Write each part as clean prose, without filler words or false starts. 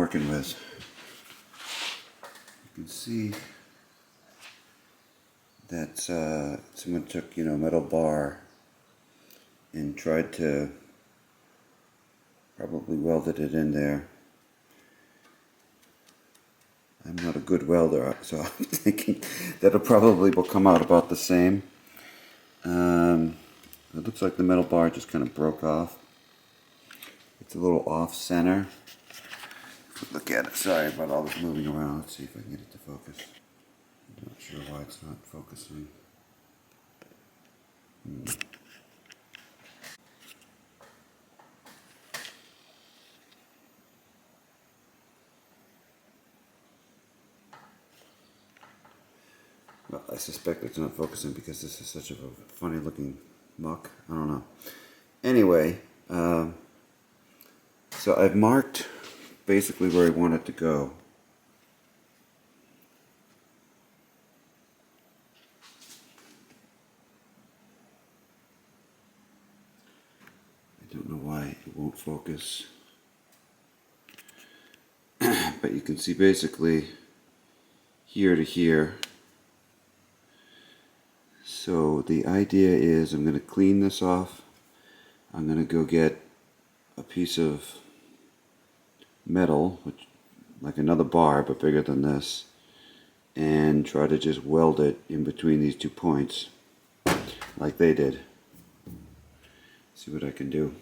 working with. You can see that someone took, a metal bar and tried to probably welded it in there. I'm not a good welder, so I'm thinking that'll probably will come out about the same. It looks like the metal bar just kind of broke off. It's a little off center. Look at it. Sorry about all this moving around. Let's see if I can get it to focus. I'm not sure why it's not focusing. Well, I suspect it's not focusing because this is such a funny looking muck. I don't know. Anyway, so I've marked basically where I want it to go. I don't know why it won't focus. But you can see basically here to here. So the idea is I'm going to clean this off. I'm going to go get a piece of metal, which, like another bar but bigger than this, and try to just weld it in between these 2 points like they did. See what I can do.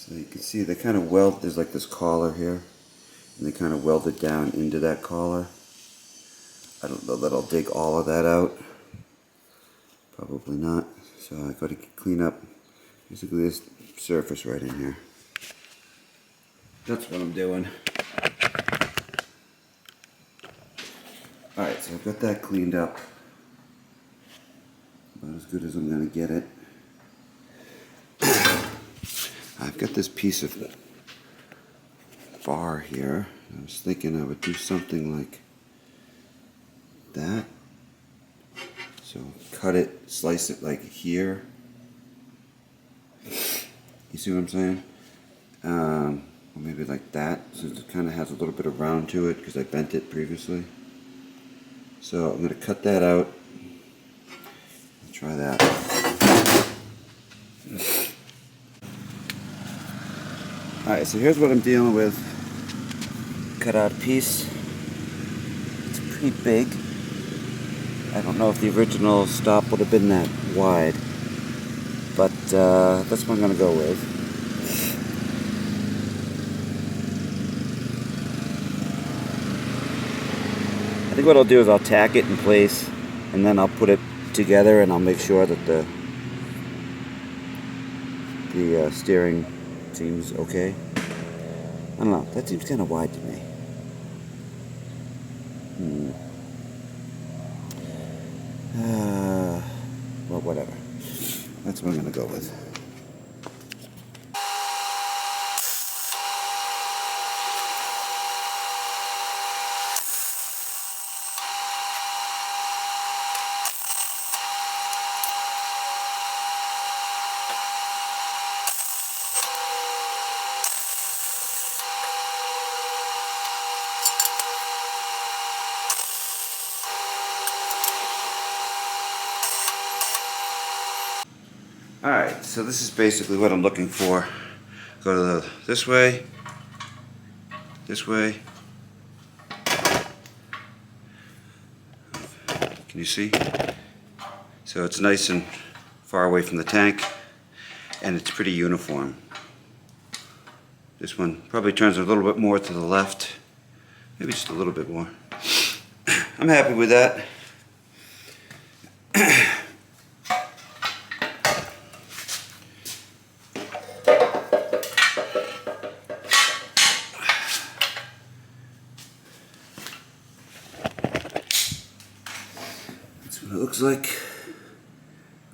So you can see they kind of weld, there's like this collar here, and they kind of weld it down into that collar. I don't know that I'll dig all of that out. Probably not. So I got to clean up basically this surface right in here. That's what I'm doing. Alright, so I've got that cleaned up. About as good as I'm going to get it. I've got this piece of bar here. I was thinking I would do something like that. So cut it, slice it like here. You see what I'm saying? Or maybe like that. So it kind of has a little bit of round to it because I bent it previously. So I'm going to cut that out. Try that. Alright, so here's what I'm dealing with. Cut out a piece. It's pretty big. I don't know if the original stop would have been that wide, but that's what I'm going to go with. I think what I'll do is I'll tack it in place, and then I'll put it together, and I'll make sure that the steering seems okay. I don't know, that seems kind of wide to me. Well, whatever. That's what I'm going to go with. Alright, so this is basically what I'm looking for. Go to this way, this way. Can you see? So it's nice and far away from the tank, and it's pretty uniform. This one probably turns a little bit more to the left, maybe just a little bit more. I'm happy with that. That's what it looks like.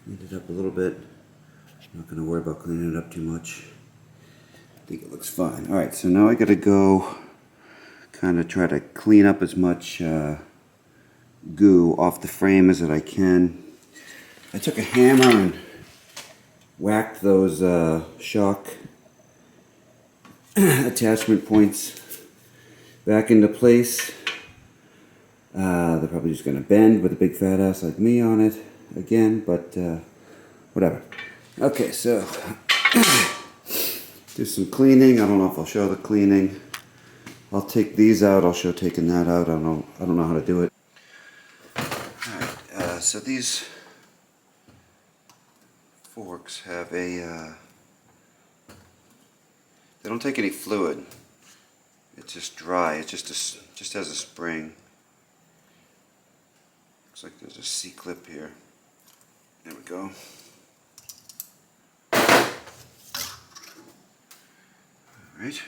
Cleaned it up a little bit. I'm not going to worry about cleaning it up too much. I think it looks fine. Alright, so now I got to go kind of try to clean up as much goo off the frame as I can. I took a hammer and whacked those shock attachment points back into place. They're probably just going to bend with a big fat ass like me on it again, but whatever. Okay, so do some cleaning. I don't know if I'll show the cleaning. I'll take these out. I'll show taking that out. I don't know how to do it. Alright, so these forks have a they don't take any fluid. It's just dry. It just has a spring. Looks like there's a C-clip here. There we go. Alright.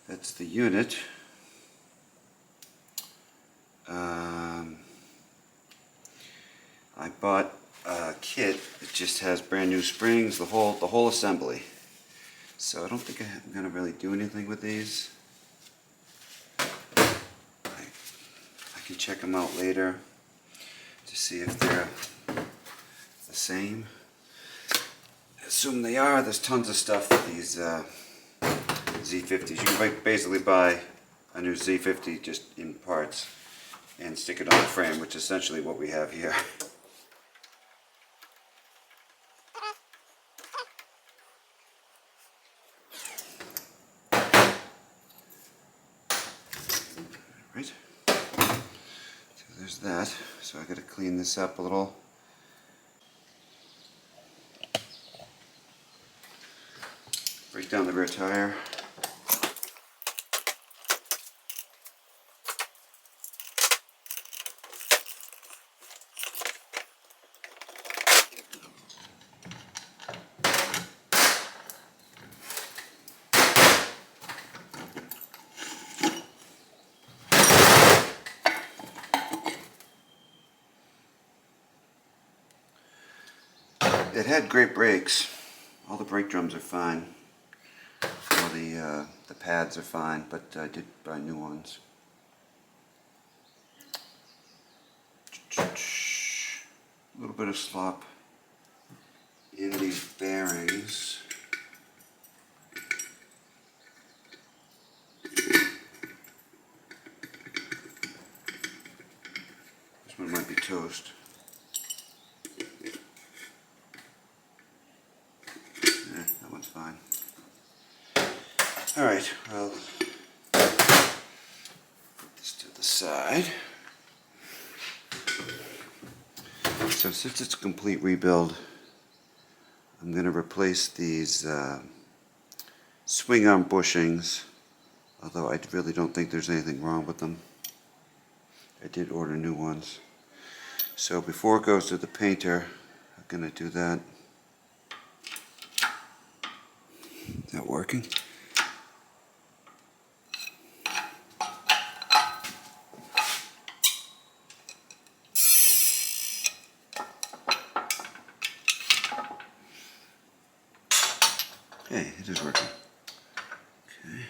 That's the unit. I bought a kit that just has brand new springs, the whole assembly. So I don't think I'm gonna really do anything with these. I can check them out later to see if they're the same. I assume they are. There's tons of stuff with these Z50s. You can basically buy a new Z50 just in parts and stick it on the frame, which is essentially what we have here. Right. So there's that. So I got to clean this up a little. Break down the rear tire. It had great brakes. All the brake drums are fine. All the pads are fine, but I did buy new ones. A little bit of slop in these bearings. This one might be toast. That one's fine. Alright, well, put this to the side. So since it's a complete rebuild, I'm going to replace these swing arm bushings, although I really don't think there's anything wrong with them. I did order new ones. So before it goes to the painter, I'm going to do that. Is that working? Hey, it is working. Okay.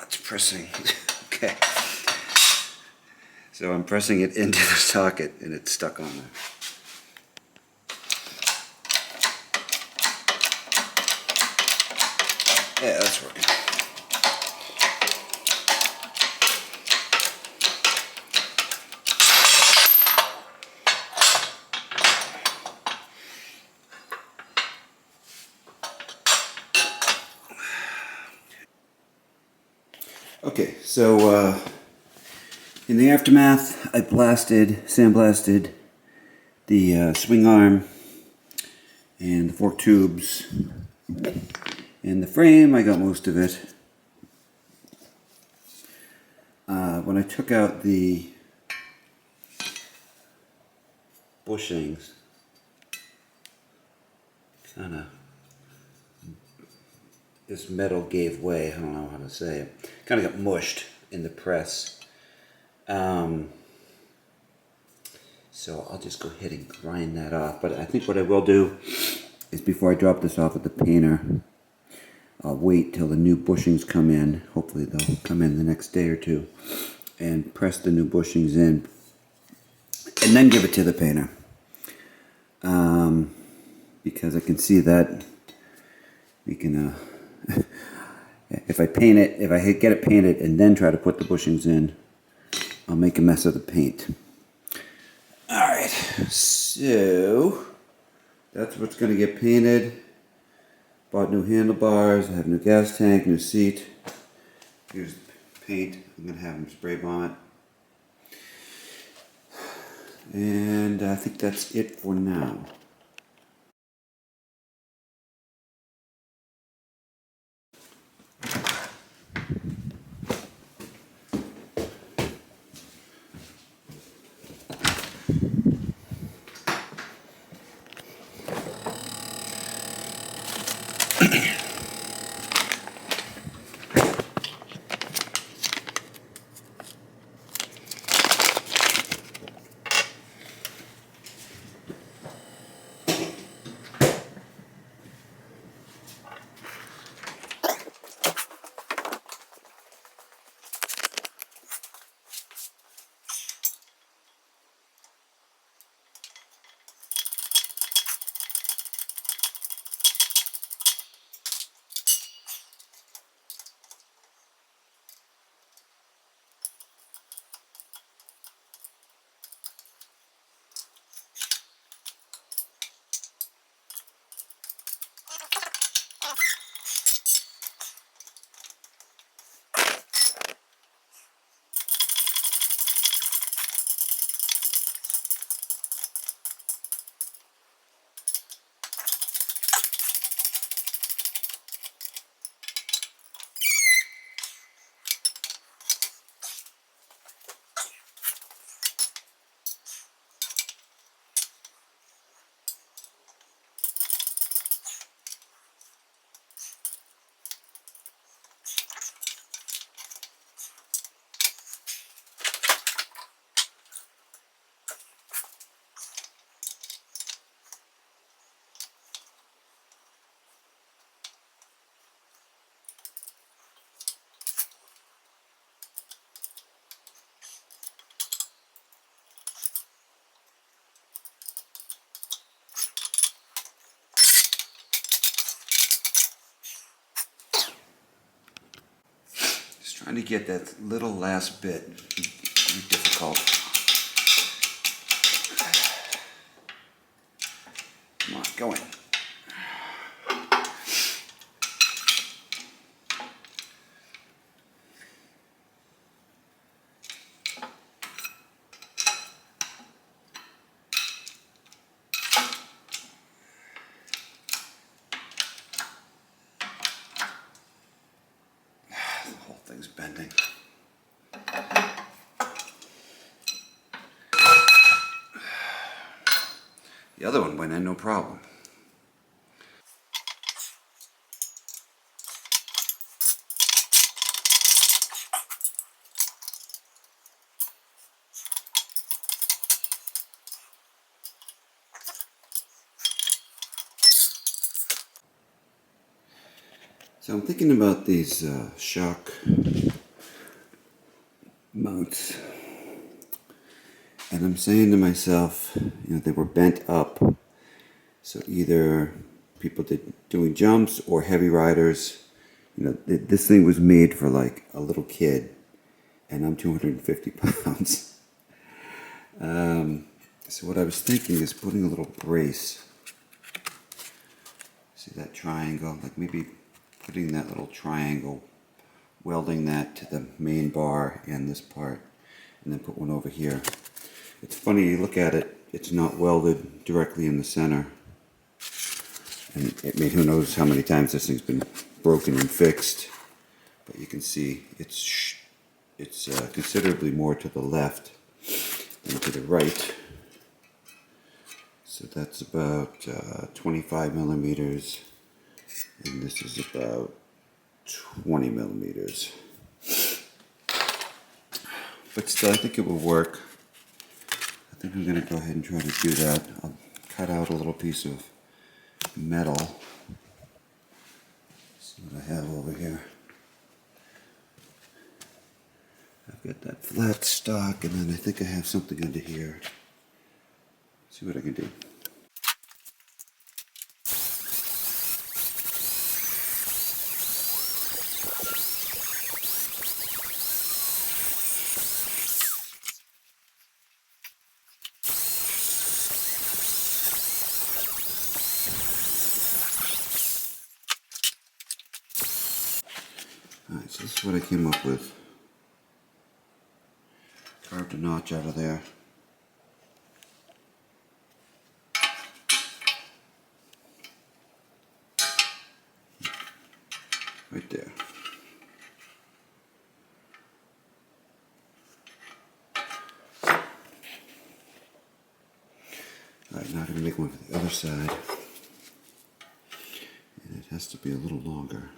It's pressing. Okay. So I'm pressing it into the socket and it's stuck on there. Yeah, that's working. Okay, so in the aftermath, I sandblasted the swing arm and the fork tubes. In the frame, I got most of it. When I took out the bushings, this metal gave way. I don't know how to say it. Kind of got mushed in the press. So I'll just go ahead and grind that off. But I think what I will do is before I drop this off at the painter, I'll wait till the new bushings come in. Hopefully they'll come in the next day or two. And press the new bushings in. And then give it to the painter. Because I can see that we can... if I paint it, if I get it painted and then try to put the bushings in, I'll make a mess of the paint. Alright, so that's what's going to get painted. Bought new handlebars, I have new gas tank, new seat. Here's the paint, I'm going to have them spray bonnet. And I think that's it for now. Trying to get that little last bit. Very difficult. Come on, go in. The whole thing's bending. The other one went in, no problem. So I'm thinking about these shock mounts. And I'm saying to myself, they were bent up. So either people doing jumps or heavy riders. This thing was made for like a little kid, and I'm 250 pounds. So what I was thinking is putting a little brace. See that triangle? Like maybe putting that little triangle, welding that to the main bar and this part, and then put one over here. It's funny, you look at it, it's not welded directly in the center. And who knows how many times this thing's been broken and fixed. But you can see it's considerably more to the left than to the right. So that's about 25 millimeters. And this is about 20 millimeters. But still, I think it will work. I think I'm going to go ahead and try to do that. I'll cut out a little piece of metal. See what I have over here. I've got that flat stock, and then I think I have something under here. See what I can do. Alright, so this is what I came up with. Carved a notch out of there. Right there. Alright, now I'm going to make one for the other side. And it has to be a little longer.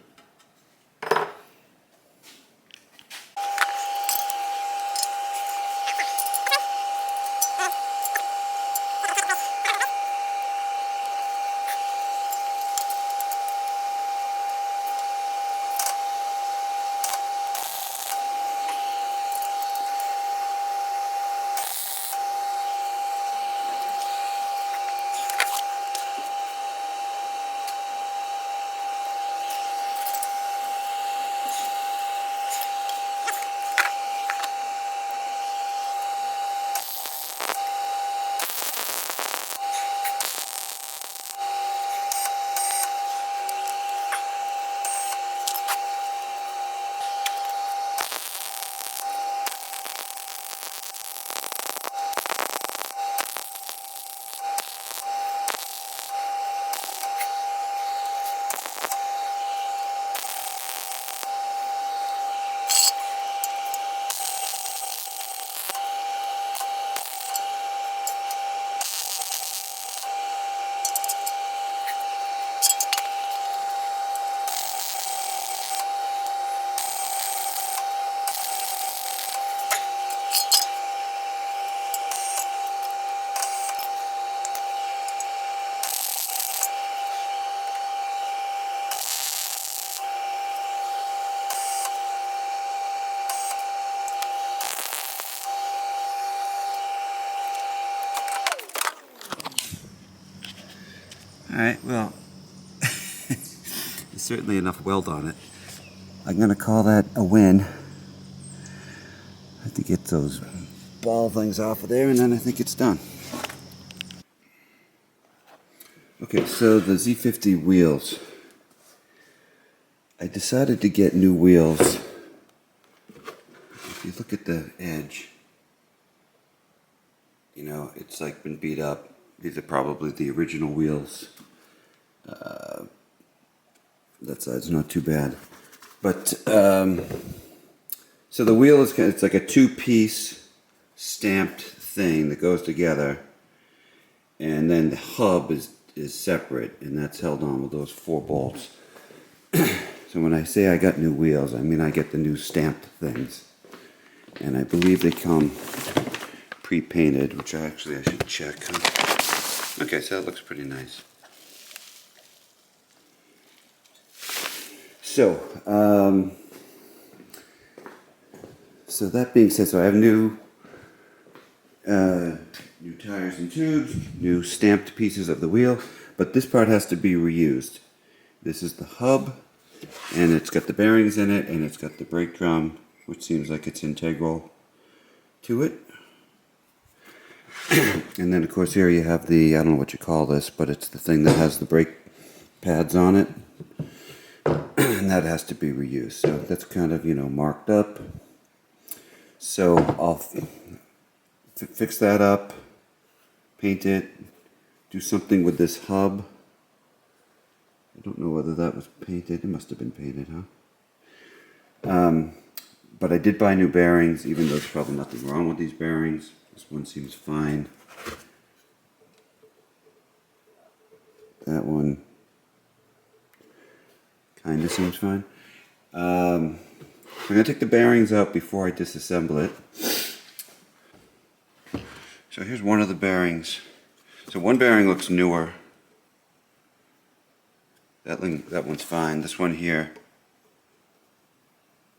Alright, well, there's certainly enough weld on it. I'm going to call that a win. I have to get those ball things off of there, and then I think it's done. Okay, so the Z50 wheels. I decided to get new wheels. If you look at the edge, it's like been beat up. These are probably the original wheels. That side's not too bad. But, so the wheel is it's like a two-piece stamped thing that goes together. And then the hub is separate, and that's held on with those 4 bolts. So when I say I got new wheels, I mean I get the new stamped things. And I believe they come pre-painted, which I should check. Okay, so that looks pretty nice. So, so that being said, so I have new New tires and tubes, new stamped pieces of the wheel, but this part has to be reused. This is the hub, and it's got the bearings in it, and it's got the brake drum, which seems like it's integral to it. And then of course here you have the, I don't know what you call this, but it's the thing that has the brake pads on it. And that has to be reused. So that's kind of, marked up. So I'll fix that up, paint it, do something with this hub. I don't know whether that was painted. It must have been painted, huh? But I did buy new bearings, even though there's probably nothing wrong with these bearings. This one seems fine. That one kind of seems fine. I'm going to take the bearings out before I disassemble it. So here's one of the bearings. So one bearing looks newer. That one's fine. This one here,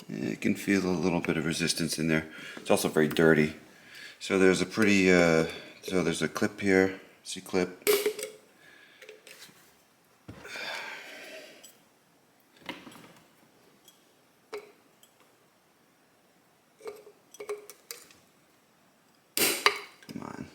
you can feel a little bit of resistance in there. It's also very dirty. So there's a pretty, so there's a clip here, C-clip. Come on.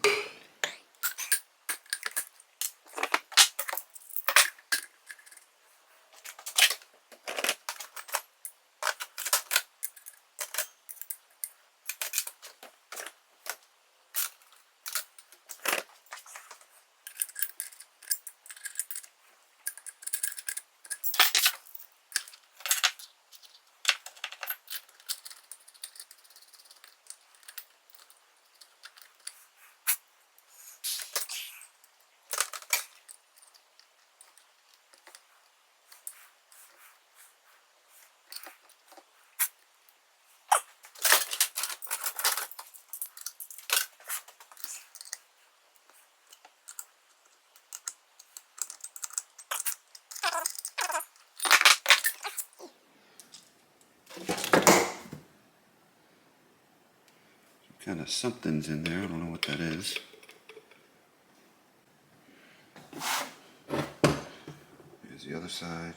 Kind of something's in there. I don't know what that is. Here's the other side.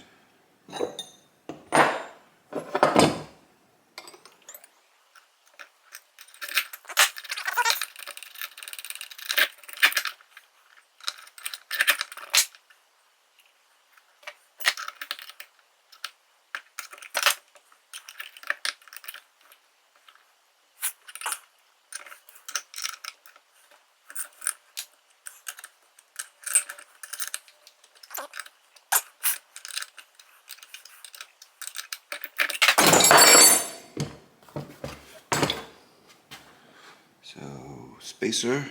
So, spacer.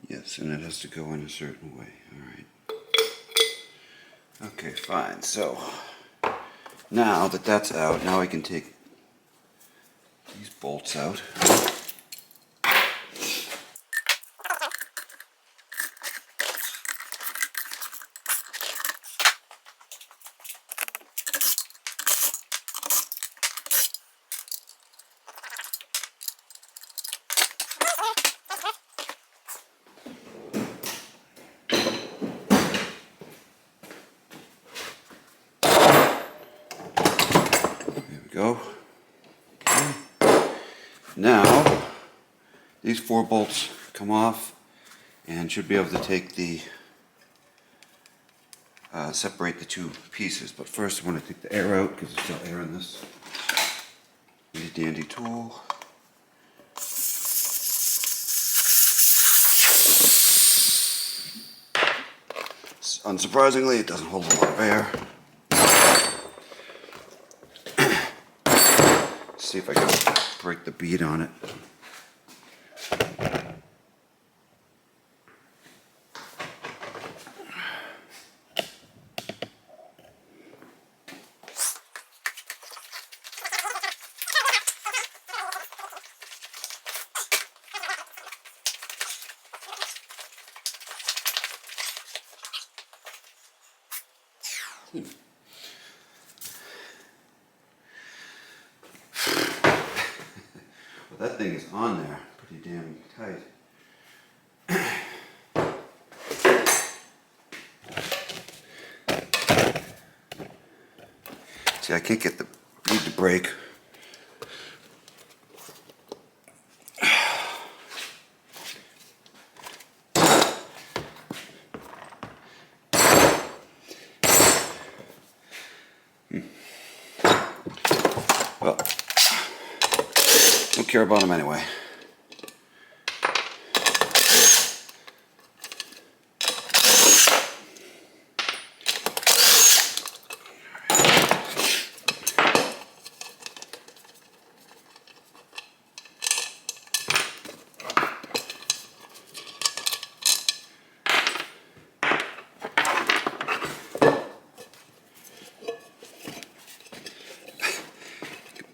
Yes, and it has to go in a certain way. Alright. Okay, fine. So, now that that's out, now I can take these bolts out. Go. Okay. Now, these 4 bolts come off and should be able to take the, separate the 2 pieces. But first I want to take the air out because there's still air in this. Need a dandy tool. Unsurprisingly, it doesn't hold a lot of air. See if I can break the bead on it. that thing is on there pretty damn tight. See, I can't get the bead to break. Well, don't care about them anyway.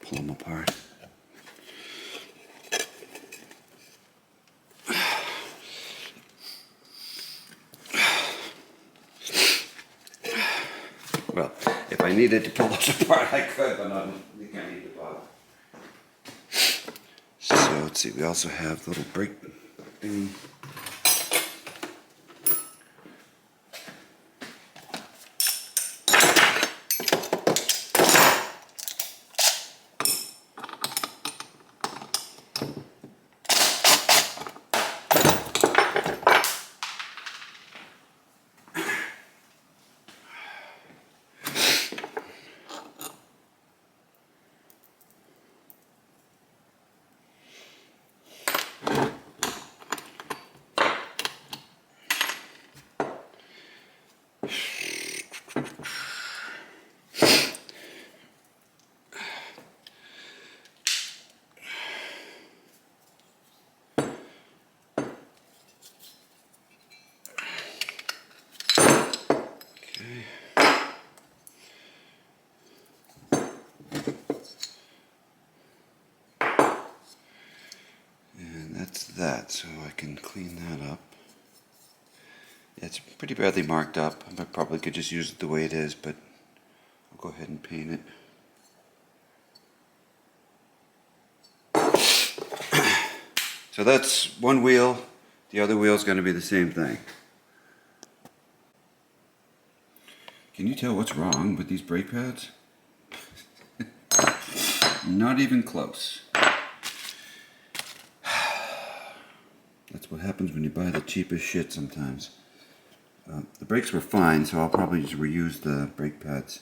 Pull them apart. Well, if I needed to pull those apart, I could, but I don't think I need to bother. So let's see, we also have the little brake thing. That, so I can clean that up. Yeah, it's pretty badly marked up. I probably could just use it the way it is, but I'll go ahead and paint it. So that's one wheel. The other wheel is going to be the same thing. Can you tell what's wrong with these brake pads? Not even close. That's what happens when you buy the cheapest shit sometimes. The brakes were fine, so I'll probably just reuse the brake pads.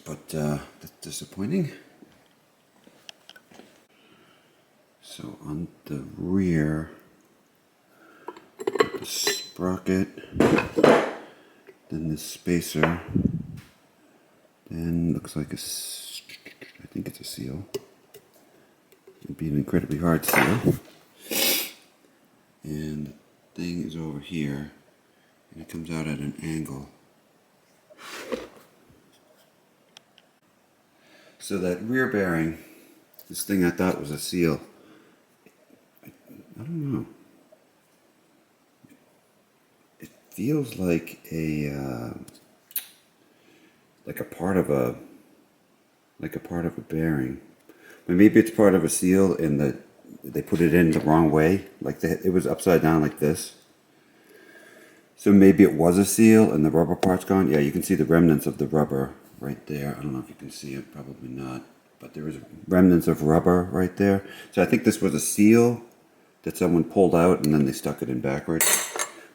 But that's disappointing. So on the rear, the sprocket, then the spacer, then looks like I think it's a seal. It'd be an incredibly hard seal. And the thing is over here, and it comes out at an angle. So that rear bearing, this thing I thought was a seal. I don't know. It feels like a part of a bearing. But maybe it's part of a seal and they put it in the wrong way, like it was upside down like this. So maybe it was a seal and the rubber part's gone. Yeah, you can see the remnants of the rubber right there. I don't know if you can see it, probably not. But there was remnants of rubber right there. So I think this was a seal that someone pulled out and then they stuck it in backwards.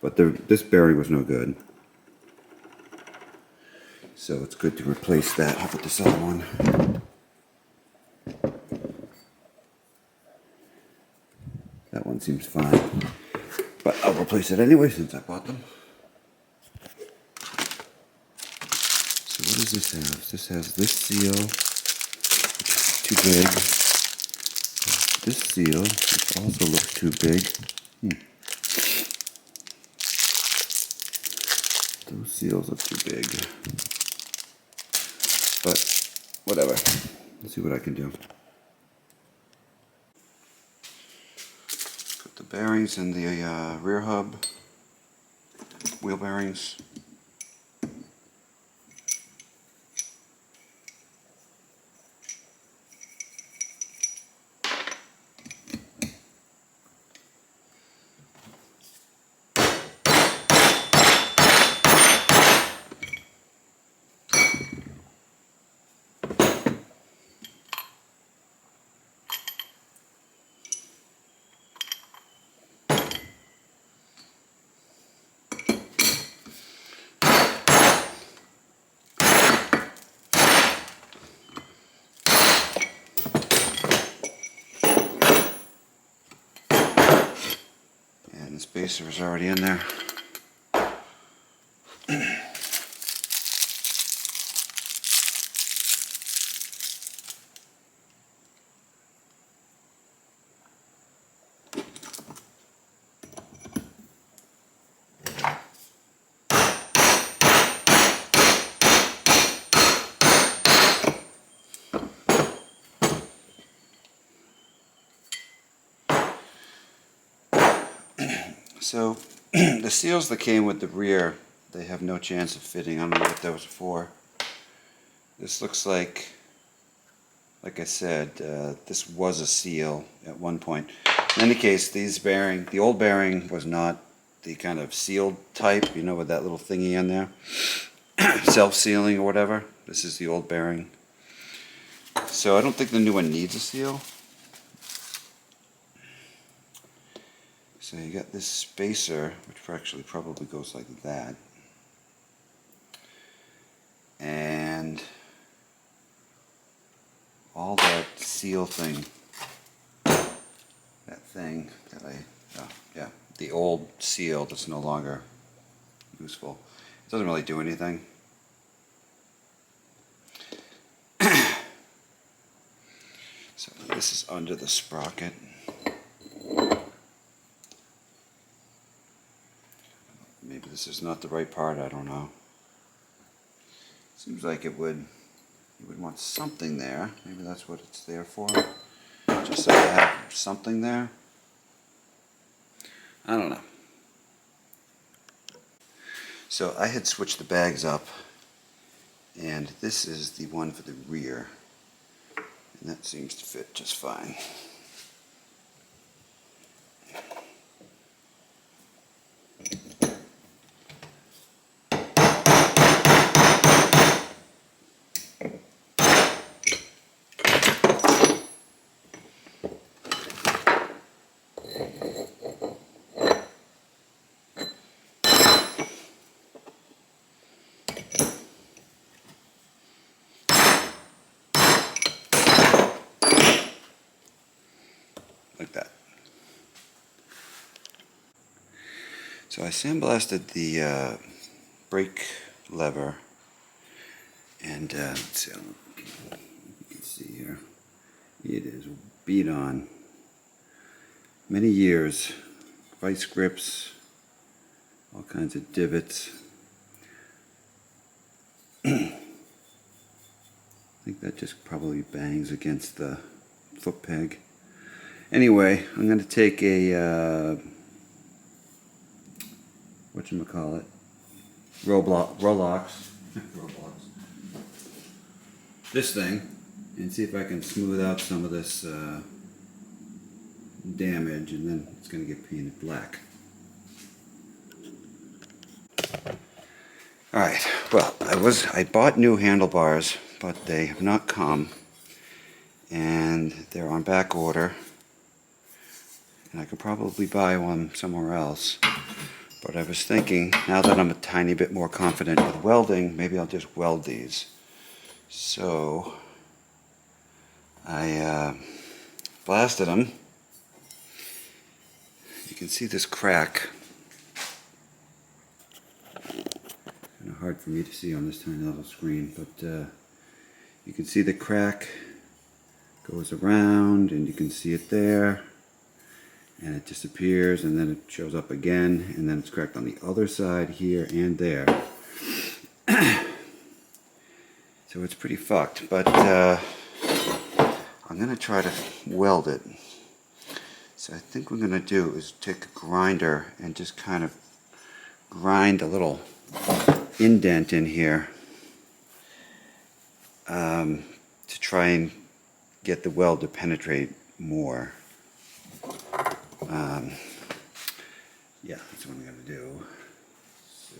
But this bearing was no good. So it's good to replace that. How about this other one? That one seems fine. But I'll replace it anyway since I bought them. So what does this have? This has this seal, which is too big. This seal, which also looks too big. Those seals look too big. But whatever. Let's see what I can do. Put the bearings in the rear hub. Wheel bearings. And the spacer is already in there. So the seals that came with the rear, they have no chance of fitting. I don't know what those are for. This looks like I said, this was a seal at one point. In any case, the old bearing was not the kind of sealed type, you know, with that little thingy in there, self-sealing or whatever. This is the old bearing. So I don't think the new one needs a seal. So you got this spacer, which actually probably goes like that. And all that seal thing, the old seal that's no longer useful. It doesn't really do anything. So this is under the sprocket. Maybe this is not the right part, I don't know. Seems like you would want something there. Maybe that's what it's there for. Just so you have something there. I don't know. So I had switched the bags up, and this is the one for the rear. And that seems to fit just fine. Like that. So I sandblasted the brake lever, and let's see, I don't know if you can see here. It is beat on. Many years, vice grips, all kinds of divots. I think that just probably bangs against the foot peg. Anyway, I'm going to take a, whatchamacallit, Rolex, this thing, and see if I can smooth out some of this damage, and then it's going to get painted black. Alright, well, I bought new handlebars, but they have not come, and they're on back order. And I could probably buy one somewhere else. But I was thinking, now that I'm a tiny bit more confident with welding, maybe I'll just weld these. So I blasted them. You can see this crack. Kind of hard for me to see on this tiny little screen, but you can see the crack goes around, and you can see it there. And it disappears, and then it shows up again, and then it's cracked on the other side here and there. So it's pretty fucked, but I'm going to try to weld it. So I think what I'm going to do is take a grinder and just kind of grind a little indent in here to try and get the weld to penetrate more. Yeah, that's what I'm going to do. So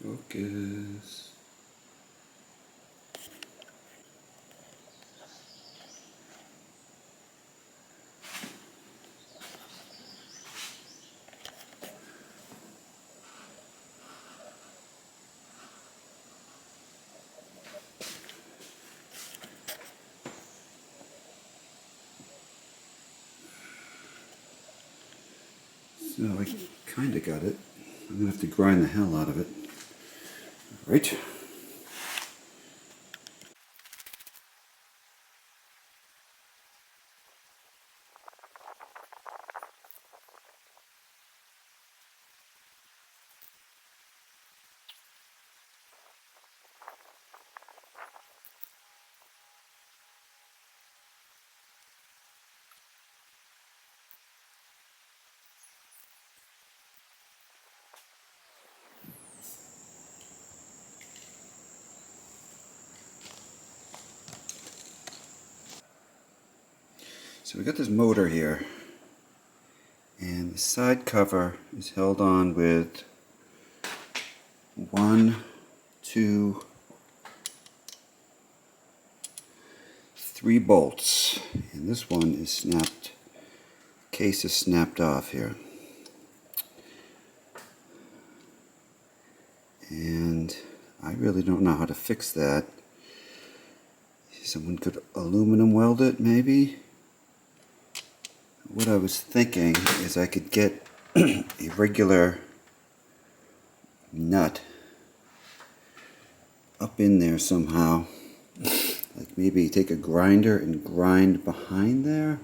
Focus. So I kind of got it. I'm going to have to grind the hell out of it. Right? So we got this motor here, and the side cover is held on with 1, 2, 3 bolts, and this one is snapped. Case is snapped off here, and I really don't know how to fix that. Someone could aluminum weld it, maybe. What I was thinking is I could get a regular nut up in there somehow. Like maybe take a grinder and grind behind there.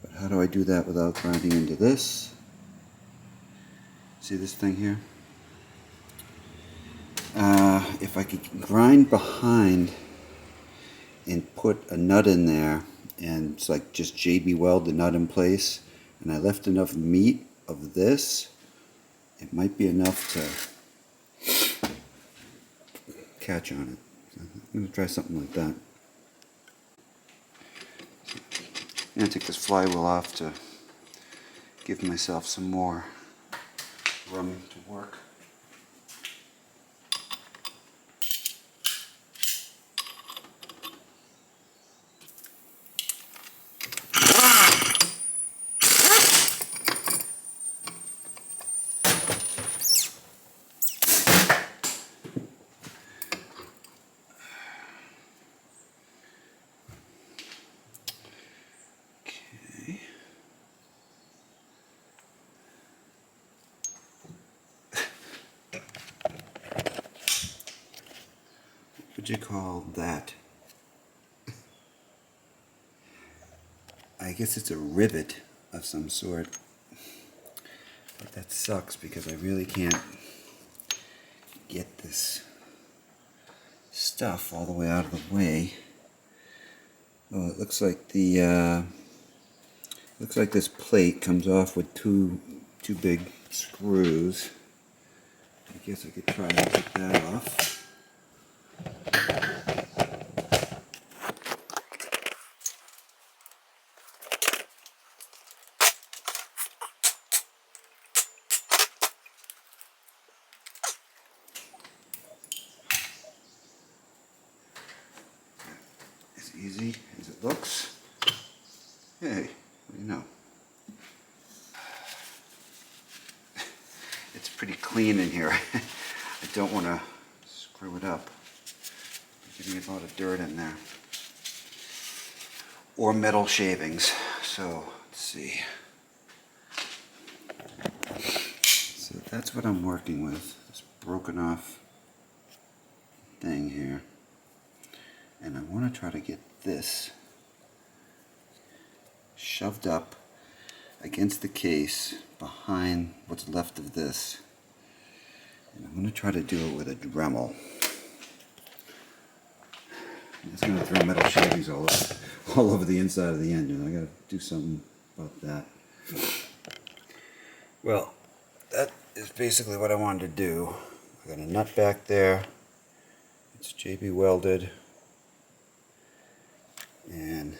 But how do I do that without grinding into this? See this thing here? If I could grind behind and put a nut in there and it's like just JB weld the nut in place, and I left enough meat of this, it might be enough to catch on it. So I'm going to try something like that. I'm going to take this flywheel off to give myself some more room to work. What do you call that? I guess it's a rivet of some sort. But that sucks because I really can't get this stuff all the way out of the way. Oh, it looks like the looks like this plate comes off with two big screws. I guess I could try to take that off. As easy as it looks. Hey, what do you know? It's pretty clean in here. I don't want to screw it up. There's getting a lot of dirt in there. Or metal shavings. So, let's see. So that's what I'm working with. This broken off thing here. And I want to try to get this shoved up against the case behind what's left of this. And I'm going to try to do it with a Dremel. It's going to throw metal shavings all over the inside of the engine. I got to do something about that. Well, that is basically what I wanted to do. I got a nut back there. It's JB welded. And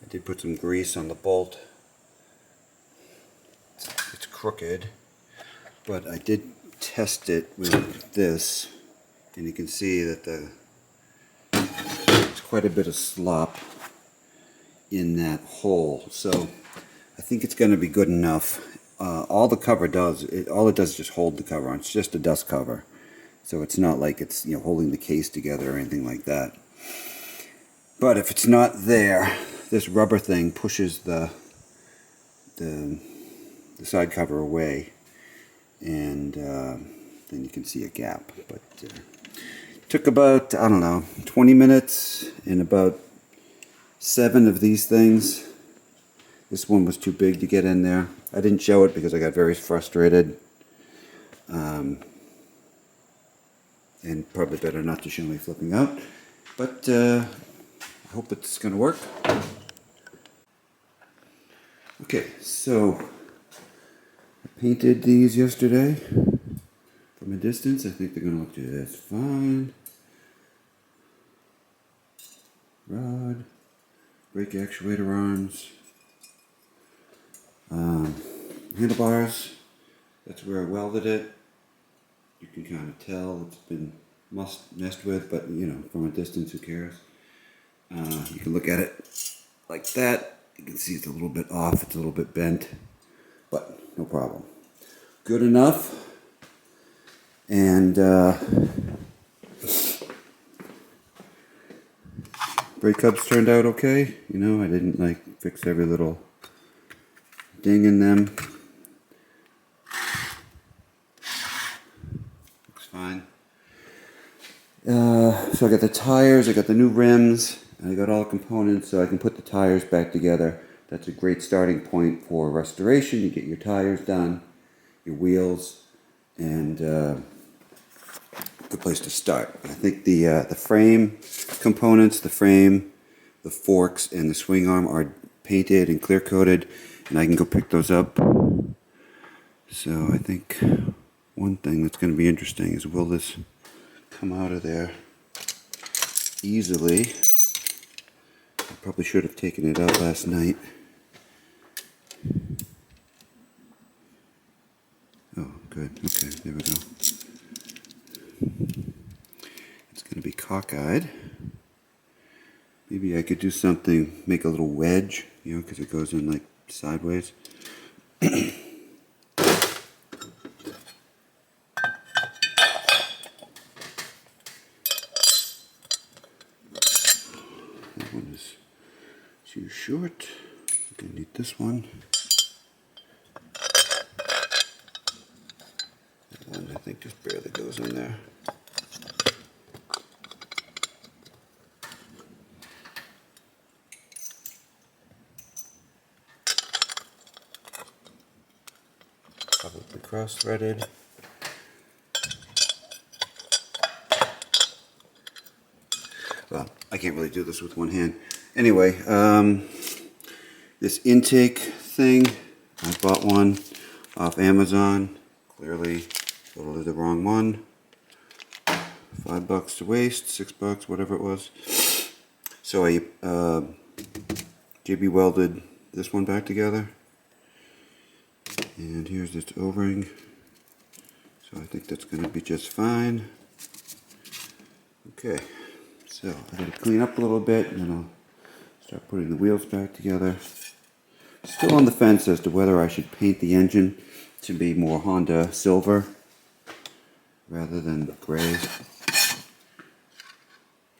I did put some grease on the bolt. It's crooked, but I did test it with this, and you can see that there's quite a bit of slop in that hole. So I think it's going to be good enough. All the cover does, all it does is just hold the cover on. It's just a dust cover. So it's not like it's, you know, holding the case together or anything like that. But if it's not there, this rubber thing pushes the side cover away, and then you can see a gap. But took about, I don't know, 20 minutes and about 7 of these things. This one was too big to get in there. I didn't show it because I got very frustrated. And probably better not to show me flipping out. But I hope it's going to work. Okay, so I painted these yesterday from a distance. I think they're going to look just fine. Rod, brake actuator arms, handlebars. That's where I welded it. You can kind of tell it's been messed with, but you know, from a distance, who cares? You can look at it like that. You can see it's a little bit off, it's a little bit bent, but no problem. Good enough. And brake hubs turned out okay. You know, I didn't like fix every little ding in them. Fine. So I got the tires, I got the new rims, and I got all the components so I can put the tires back together. That's a great starting point for restoration. You get your tires done, your wheels, and good place to start. I think the frame components, the frame, the forks, and the swing arm are painted and clear coated, and I can go pick those up. So I think one thing that's going to be interesting is, will this come out of there easily? I probably should have taken it out last night. Oh, good. Okay, there we go. It's going to be cockeyed. Maybe I could do something, make a little wedge, you know, because it goes in like sideways. That one is too short. I'm going to need this one. That one I think just barely goes in there. Probably cross-threaded. Well, I can't really do this with one hand. Anyway, this intake thing, I bought one off Amazon. Clearly, totally the wrong one. $5 to waste, $6, whatever it was. So I JB welded this one back together. And here's its O-ring. So I think that's going to be just fine. Okay, so I got to clean up a little bit, and then I'll start putting the wheels back together. Still on the fence as to whether I should paint the engine to be more Honda silver rather than gray.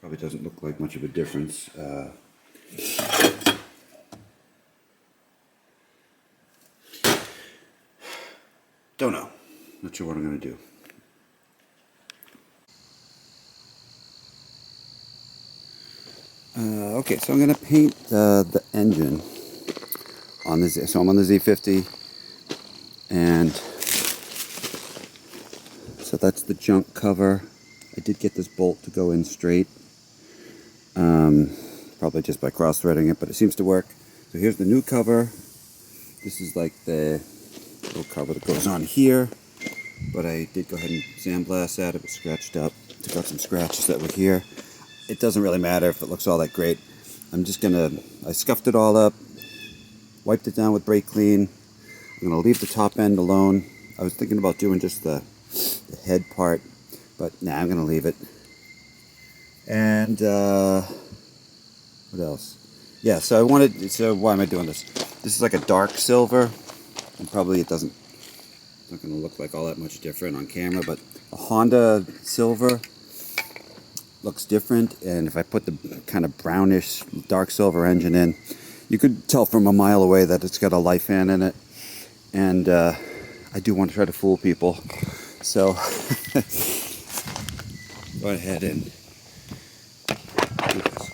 Probably doesn't look like much of a difference. Don't know. Not sure what I'm going to do. Okay, so I'm going to paint the engine on the Z. So I'm on the Z50, and so that's the junk cover. I did get this bolt to go in straight, probably just by cross-threading it, but it seems to work. So here's the new cover. This is like the little cover that goes on here, but I did go ahead and sandblast that. It was scratched up. Took out some scratches that were here. It doesn't really matter if it looks all that great. I scuffed it all up, wiped it down with brake clean. I'm gonna leave the top end alone. I was thinking about doing just the head part, but nah, I'm gonna leave it. And what else? Yeah, so why am I doing this? This is like a dark silver, and probably it's not gonna look like all that much different on camera, but a Honda silver looks different, and if I put the kind of brownish dark silver engine in, you could tell from a mile away that it's got a light fan in it. And I do want to try to fool people, so go ahead and do this.